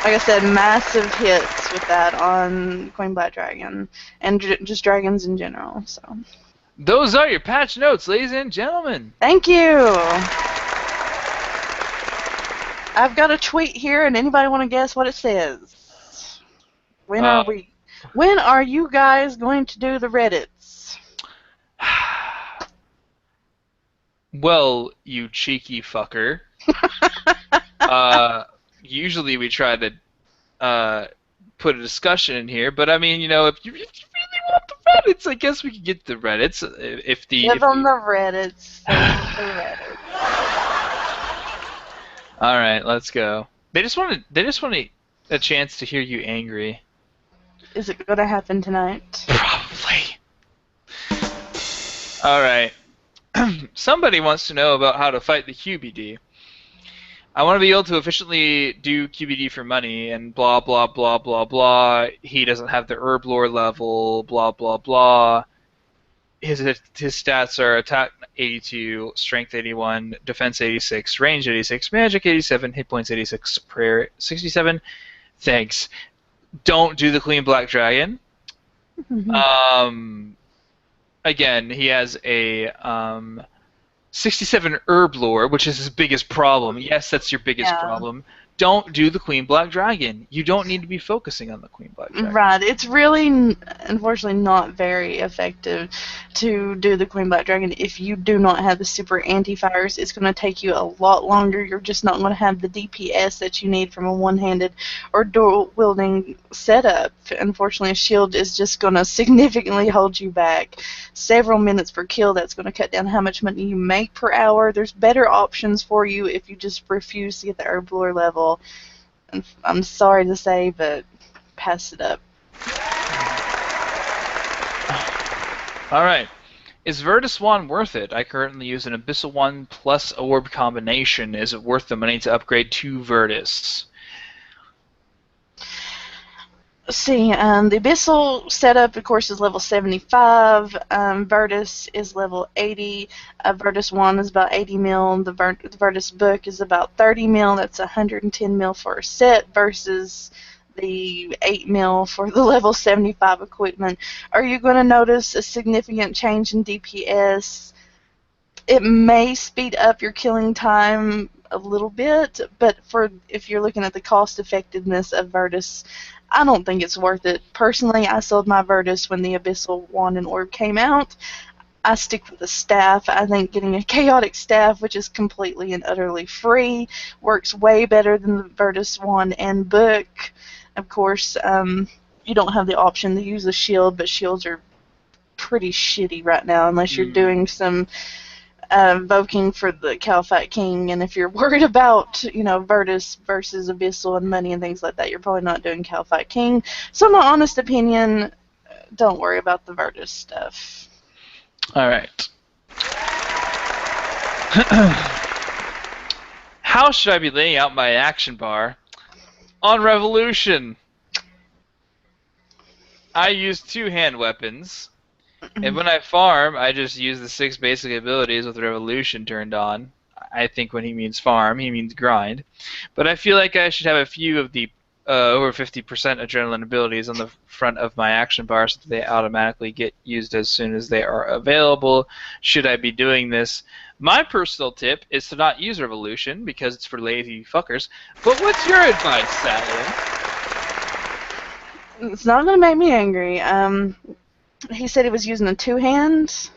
Like I said, massive hits with that on Queen Black Dragon, and just dragons in general. So those are your patch notes, ladies and gentlemen. Thank you. I've got a tweet here, and anybody want to guess what it says? When are you guys going to do the Reddits? Well, you cheeky fucker. Usually we try to put a discussion in here, but I mean, you know, if you really want the Reddits, I guess we could get the Reddits. Give them the Reddits. All right, let's go. They just want a chance to hear you angry. Is it going to happen tonight? Probably. All right. Somebody wants to know about how to fight the QBD. I want to be able to efficiently do QBD for money, and blah, blah, blah, blah, blah. He doesn't have the herb lore level, blah, blah, blah. His stats are attack 82, strength 81, defense 86, range 86, magic 87, hit points 86, prayer 67. Thanks. Don't do the Queen Black Dragon. Again, he has a 67 herb lore, which is his biggest problem. Yes, that's your biggest problem. Don't do the Queen Black Dragon. You don't need to be focusing on the Queen Black Dragon. Right. It's really, unfortunately, not very effective to do the Queen Black Dragon if you do not have the super anti-fires. It's going to take you a lot longer. You're just not going to have the DPS that you need from a one-handed or dual-wielding setup. Unfortunately, a shield is just going to significantly hold you back. Several minutes per kill, that's going to cut down how much money you make per hour. There's better options for you if you just refuse to get the herb lore level. I'm sorry to say, but pass it up. Alright. Is Virtus Wand worth it? I currently use an Abyssal Wand plus Orb combination. Is it worth the money to upgrade to Virtus? See, the Abyssal setup, of course, is level 75. Virtus is level 80. Virtus 1 is about 80 mil. The Virtus book is about 30 mil. That's 110 mil for a set versus the 8 mil for the level 75 equipment. Are you going to notice a significant change in DPS? It may speed up your killing time a little bit, but if you're looking at the cost effectiveness of Virtus, I don't think it's worth it. Personally, I sold my Virtus when the Abyssal Wand and Orb came out. I stick with the staff. I think getting a chaotic staff, which is completely and utterly free, works way better than the Virtus Wand and book. Of course, you don't have the option to use a shield, but shields are pretty shitty right now unless you're doing some voking for the Caliphate King, and if you're worried about, Virtus versus Abyssal and money and things like that, you're probably not doing Caliphate King. So my honest opinion, don't worry about the Virtus stuff. Alright. How should I be laying out my action bar on Revolution? I use 2 hand weapons. And when I farm, I just use the 6 basic abilities with Revolution turned on. I think when he means farm, he means grind. But I feel like I should have a few of the over 50% adrenaline abilities on the front of my action bar so that they automatically get used as soon as they are available. Should I be doing this? My personal tip is to not use Revolution because it's for lazy fuckers. But what's your advice, Sally? It's not going to make me angry. He said he was using a 2-hand. Is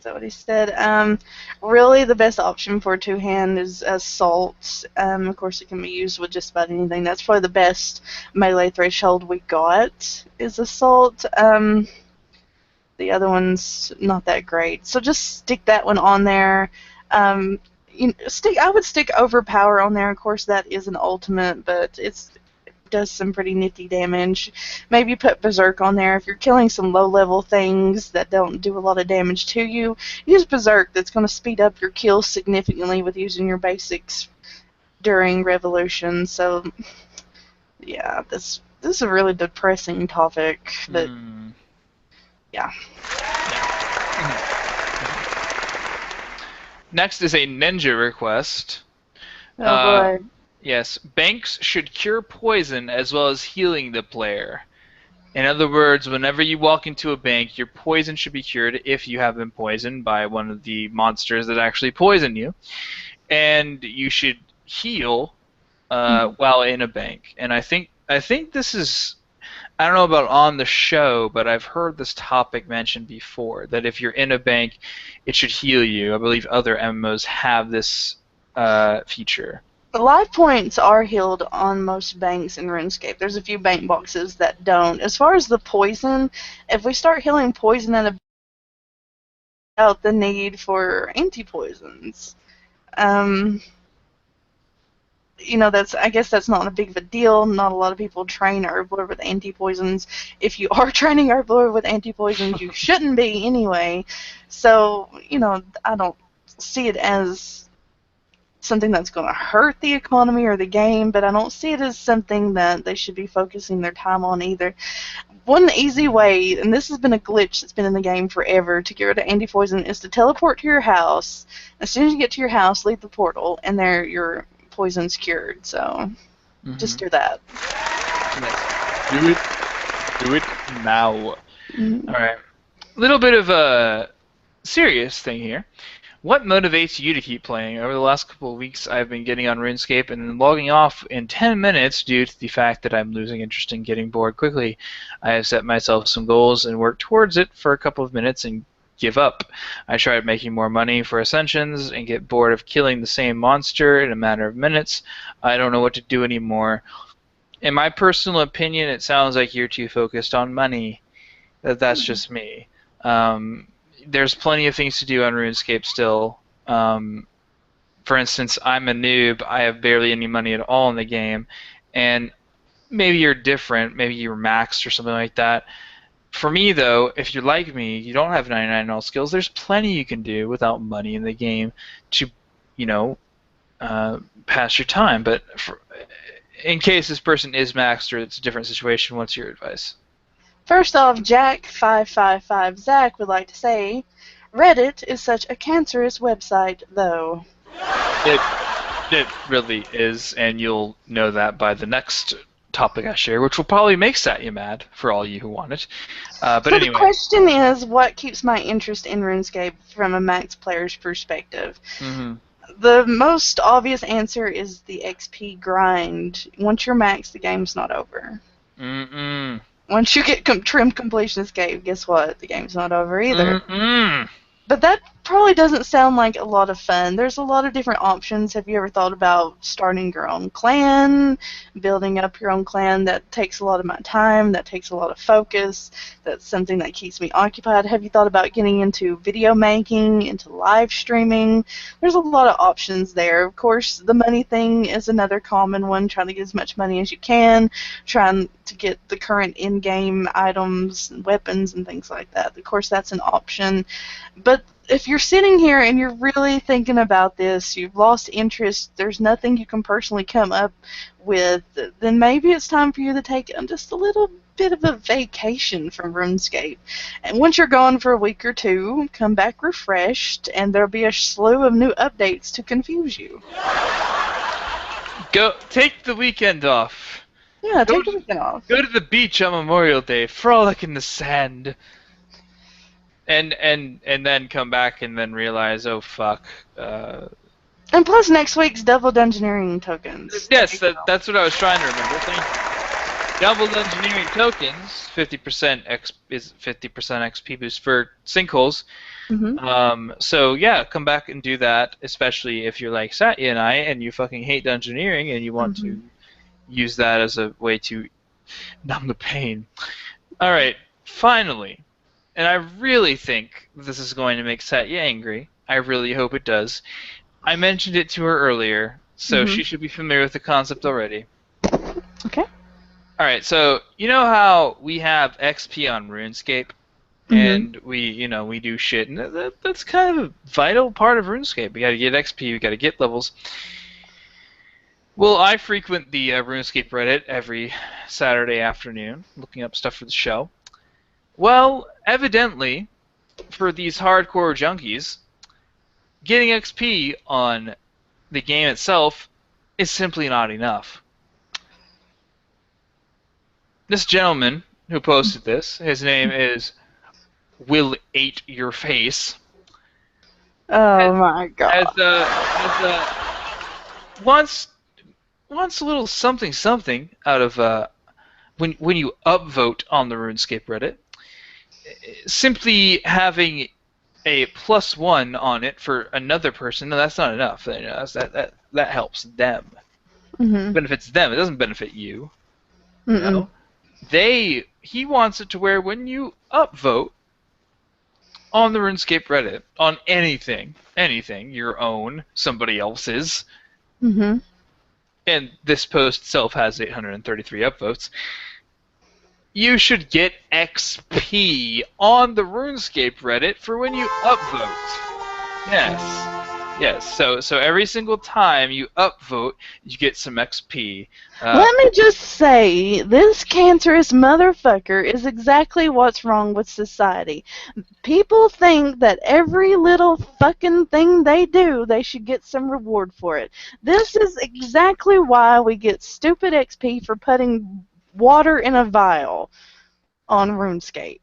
that what he said? Really, the best option for a 2-hand is Assault. Of course, it can be used with just about anything. That's probably the best melee threshold we got is Assault. The other one's not that great. So just stick that one on there. I would stick Overpower on there. Of course, that is an ultimate, but it does some pretty nifty damage. Maybe put Berserk on there. If you're killing some low-level things that don't do a lot of damage to you, use Berserk. That's going to speed up your kills significantly with using your basics during Revolution. So, yeah, this is a really depressing topic. But, yeah. Next is a ninja request. Oh, boy. Yes, banks should cure poison as well as healing the player. In other words, whenever you walk into a bank, your poison should be cured if you have been poisoned by one of the monsters that actually poison you. And you should heal while in a bank. And I think this is, I don't know about on the show, but I've heard this topic mentioned before, that if you're in a bank, it should heal you. I believe other MMOs have this feature. The life points are healed on most banks in RuneScape. There's a few bank boxes that don't. As far as the poison, if we start healing poison without the need for anti-poisons, I guess that's not a big of a deal. Not a lot of people train Herblore with anti-poisons. If you are training Herblore with anti-poisons, you shouldn't be anyway. So, I don't see it as something that's going to hurt the economy or the game, but I don't see it as something that they should be focusing their time on either. One easy way, and this has been a glitch that's been in the game forever, to get rid of anti-poison is to teleport to your house. As soon as you get to your house, leave the portal, and there your poison's cured. So just do that. Yes. Do it now. All right. A little bit of a serious thing here. What motivates you to keep playing? Over the last couple of weeks, I've been getting on RuneScape and then logging off in 10 minutes due to the fact that I'm losing interest and getting bored quickly. I have set myself some goals and worked towards it for a couple of minutes and give up. I tried making more money for Ascensions and get bored of killing the same monster in a matter of minutes. I don't know what to do anymore. In my personal opinion, it sounds like you're too focused on money. That's just me. There's plenty of things to do on RuneScape still. For instance, I'm a noob. I have barely any money at all in the game. And maybe you're different. Maybe you're maxed or something like that. For me, though, if you're like me, you don't have 99 in all skills, there's plenty you can do without money in the game to, pass your time. But in case this person is maxed or it's a different situation, what's your advice? First off, Jack555 Zach would like to say, Reddit is such a cancerous website, though. It really is, and you'll know that by the next topic I share, which will probably make Satya mad for all you who want it. But so anyway. The question is, what keeps my interest in RuneScape from a max player's perspective? Mm-hmm. The most obvious answer is the XP grind. Once you're maxed, the game's not over. Mm-mm. Once you get trim completion escape, guess what? The game's not over either. Mm-mm. But that probably doesn't sound like a lot of fun. There's a lot of different options. Have you ever thought about starting your own clan, building up your own clan? That takes a lot of my time. That takes a lot of focus. That's something that keeps me occupied. Have you thought about getting into video making, into live streaming? There's a lot of options there. Of course, the money thing is another common one, trying to get as much money as you can, trying to get the current in-game items, and weapons, and things like that. Of course, that's an option. But if you're sitting here and you're really thinking about this, you've lost interest, there's nothing you can personally come up with, then maybe it's time for you to take just a little bit of a vacation from RuneScape. And once you're gone for a week or two, come back refreshed, and there'll be a slew of new updates to confuse you. Go take the weekend off. Yeah, take the weekend off. Go to the beach on Memorial Day, frolic in the sand. And then come back and then realize, oh fuck. And plus next week's double dungeoneering tokens. Yes, that's what I was trying to remember. Double dungeoneering tokens, 50% is 50% XP boost for sinkholes. Mm-hmm. So yeah, come back and do that, especially if you're like Satya and I, and you fucking hate dungeoneering and you want to use that as a way to numb the pain. All right, finally. And I really think this is going to make Satya angry. I really hope it does. I mentioned it to her earlier, so she should be familiar with the concept already. Okay. Alright, so you know how we have XP on RuneScape? And we do shit, and that's kind of a vital part of RuneScape. We gotta get XP, we gotta get levels. Well, I frequent the RuneScape Reddit every Saturday afternoon, looking up stuff for the show. Well, evidently, for these hardcore junkies, getting XP on the game itself is simply not enough. This gentleman who posted this, his name is Will Ate Your Face. Oh my god. Wants a little something out of when you upvote on the RuneScape Reddit. Simply having a +1 on it for another person, no, that's not enough. You know, that helps them. It benefits them. It doesn't benefit you. You know? He wants it to where when you upvote on the RuneScape Reddit on anything, your own, somebody else's, and this post itself has 833 upvotes. You should get XP on the RuneScape Reddit for when you upvote. Yes. So every single time you upvote, you get some XP. Let me just say, this cancerous motherfucker is exactly what's wrong with society. People think that every little fucking thing they do, they should get some reward for it. This is exactly why we get stupid XP for putting water in a vial on RuneScape.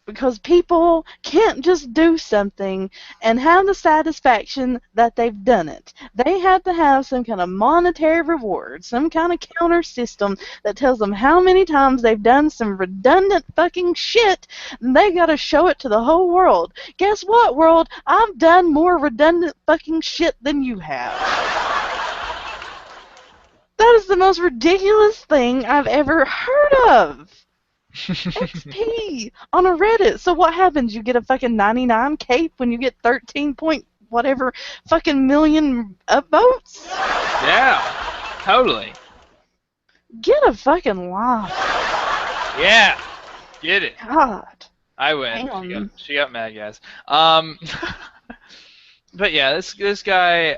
Because people can't just do something and have the satisfaction that they've done it. They have to have some kind of monetary reward, some kind of counter system that tells them how many times they've done some redundant fucking shit, and they gotta show it to the whole world. Guess what, world? I've done more redundant fucking shit than you have. That is the most ridiculous thing I've ever heard of. XP on a Reddit. So what happens? You get a fucking 99 cape when you get 13 point whatever fucking million upvotes? Yeah, totally. Get a fucking life. Yeah, get it. God. I win. She got mad, guys. But yeah, this guy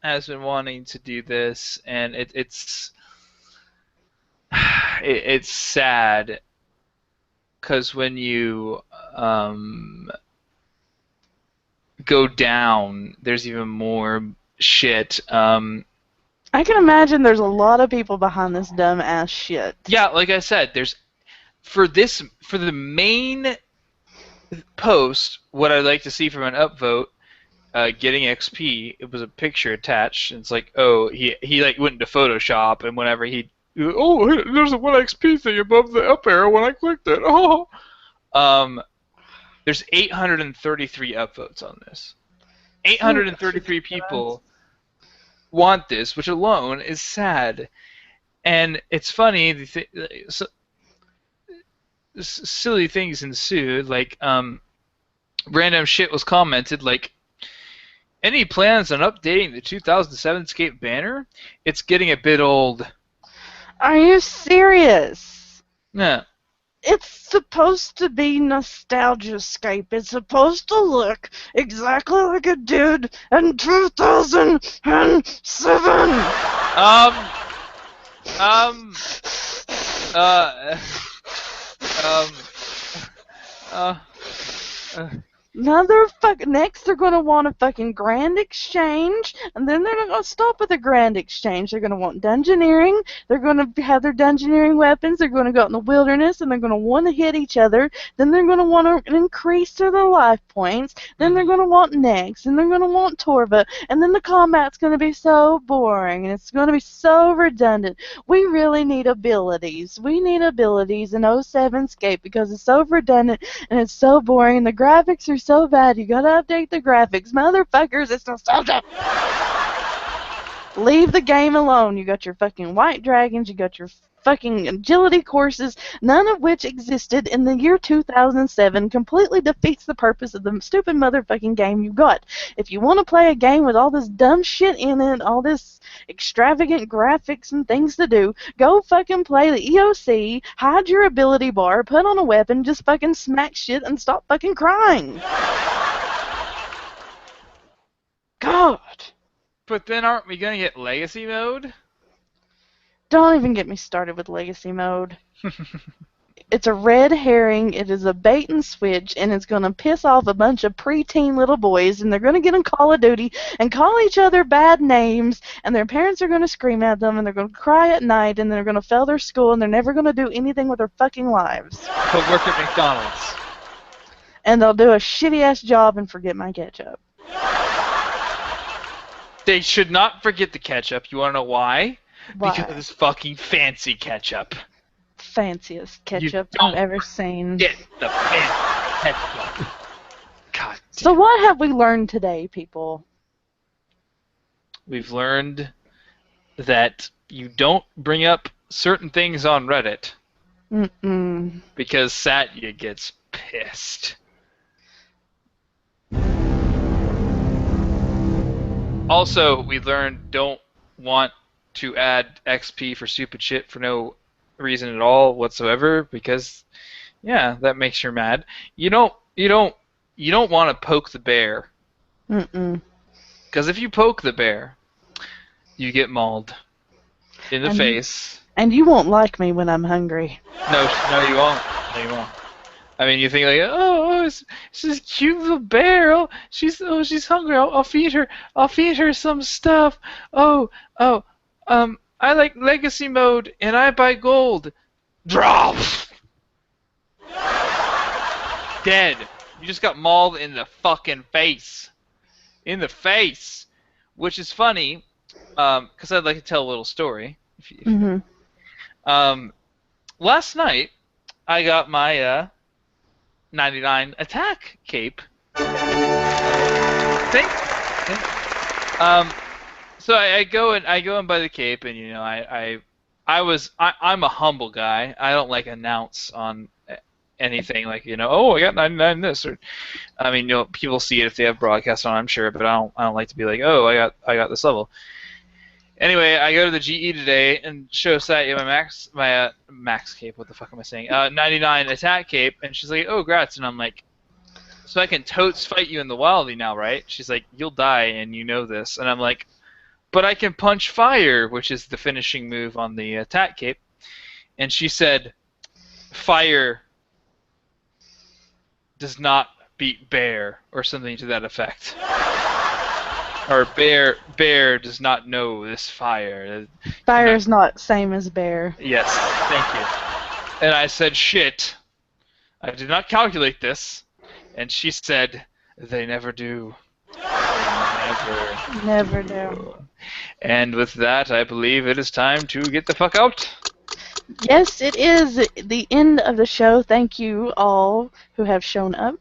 has been wanting to do this, and it's it's sad because when you go down, there's even more shit. I can imagine there's a lot of people behind this dumb ass shit. Yeah, like I said, there's for the main post, what I'd like to see from an upvote, getting XP, it was a picture attached, and it's like, oh, he like went into Photoshop, and whenever oh, there's a 1 XP thing above the up arrow when I clicked it. Oh, there's 833 upvotes on this. 833 people want this, which alone is sad. And it's funny, silly things ensued, like random shit was commented, like, any plans on updating the 2007 Scape banner? It's getting a bit old. Are you serious? Yeah. It's supposed to be nostalgia-scape. It's supposed to look exactly like it did in 2007. Um, um, Next they're going to want a fucking grand exchange, and then they're not going to stop at the grand exchange. They're going to want dungeoneering. They're going to have their dungeoneering weapons. They're going to go out in the wilderness, and they're going to want to hit each other. Then they're going to want to increase their life points. Then they're going to want next, and they're going to want Torva, and then the combat's going to be so boring, and it's going to be so redundant. We really need abilities. We need abilities in 07 Scape because it's so redundant, and it's so boring, and the graphics are so bad. You gotta update the graphics. Motherfuckers, it's nostalgia. Leave the game alone. You got your fucking white dragons, you got your fucking agility courses, none of which existed in the year 2007, completely defeats the purpose of the stupid motherfucking game you got. If you want to play a game with all this dumb shit in it, all this extravagant graphics and things to do, go fucking play the EOC, hide your ability bar, put on a weapon, just fucking smack shit and stop fucking crying. God. but then aren't we gonna get legacy mode? Don't even get me started with legacy mode. It's a red herring, it is a bait and switch, and it's going to piss off a bunch of preteen little boys, and they're going to get on Call of Duty and call each other bad names, and their parents are going to scream at them, and they're going to cry at night, and they're going to fail their school, and they're never going to do anything with their fucking lives. But work at McDonald's. And they'll do a shitty-ass job and forget my ketchup. They should not forget the ketchup. You want to know why? Why? Because it's fucking fancy ketchup. Fanciest ketchup I've ever seen. Get the fancy ketchup. God damn. So what have we learned today, people? We've learned that you don't bring up certain things on Reddit. Because Satya gets pissed. Also, we learned don't want to add XP for stupid shit for no reason at all whatsoever, because yeah, that makes you mad. You don't want to poke the bear. Because if you poke the bear, you get mauled in the face. And you won't like me when I'm hungry. No, you won't. No, you won't. I mean, you think like, oh, it's this cute little bear. Oh, she's hungry. I'll feed her. I'll feed her some stuff. I like legacy mode and I buy gold. Drop. Dead. You just got mauled in the fucking face. In the face. Which is funny, because I'd like to tell a little story. Last night, I got my 99 attack cape. So I go and buy the cape, and you know I'm a humble guy. I don't like announce on anything like, you know, oh, I got 99 this, or I mean, you know, people see it if they have broadcast on, I'm sure, but I don't like to be like, oh, I got this level. Anyway, I go to the GE today and show Satya my max cape. What the fuck am I saying? 99 attack cape, and she's like, "Oh, grats!" And I'm like, "So I can totes fight you in the wildy now, right?" She's like, "You'll die, and you know this." And I'm like, "But I can punch fire, which is the finishing move on the attack cape." and she said, "Fire does not beat bear," or something to that effect. Or bear does not know this fire. Fire is not same as bear. Yes, thank you. And I said, "Shit, I did not calculate this." And she said, "They never do. Never do. And with that, I believe it is time to get the fuck out. Yes, it is the end of the show. Thank you all who have shown up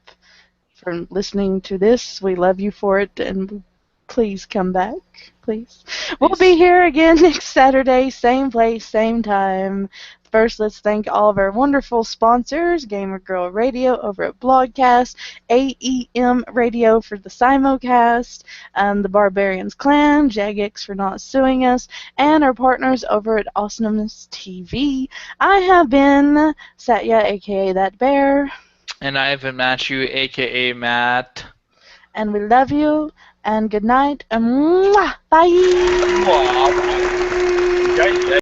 for listening to this. We love you for it, and please come back, please. We'll be here again next Saturday, same place, same time. First, let's thank all of our wonderful sponsors, Gamer Girl Radio over at Blogcast, AEM Radio for the Simulcast, the Barbarians Clan, Jagex for not suing us, and our partners over at Awesomeness TV. I have been Satya, aka That Bear. And I have been Matthew, aka Matt. And we love you, and good night, and mwah, bye!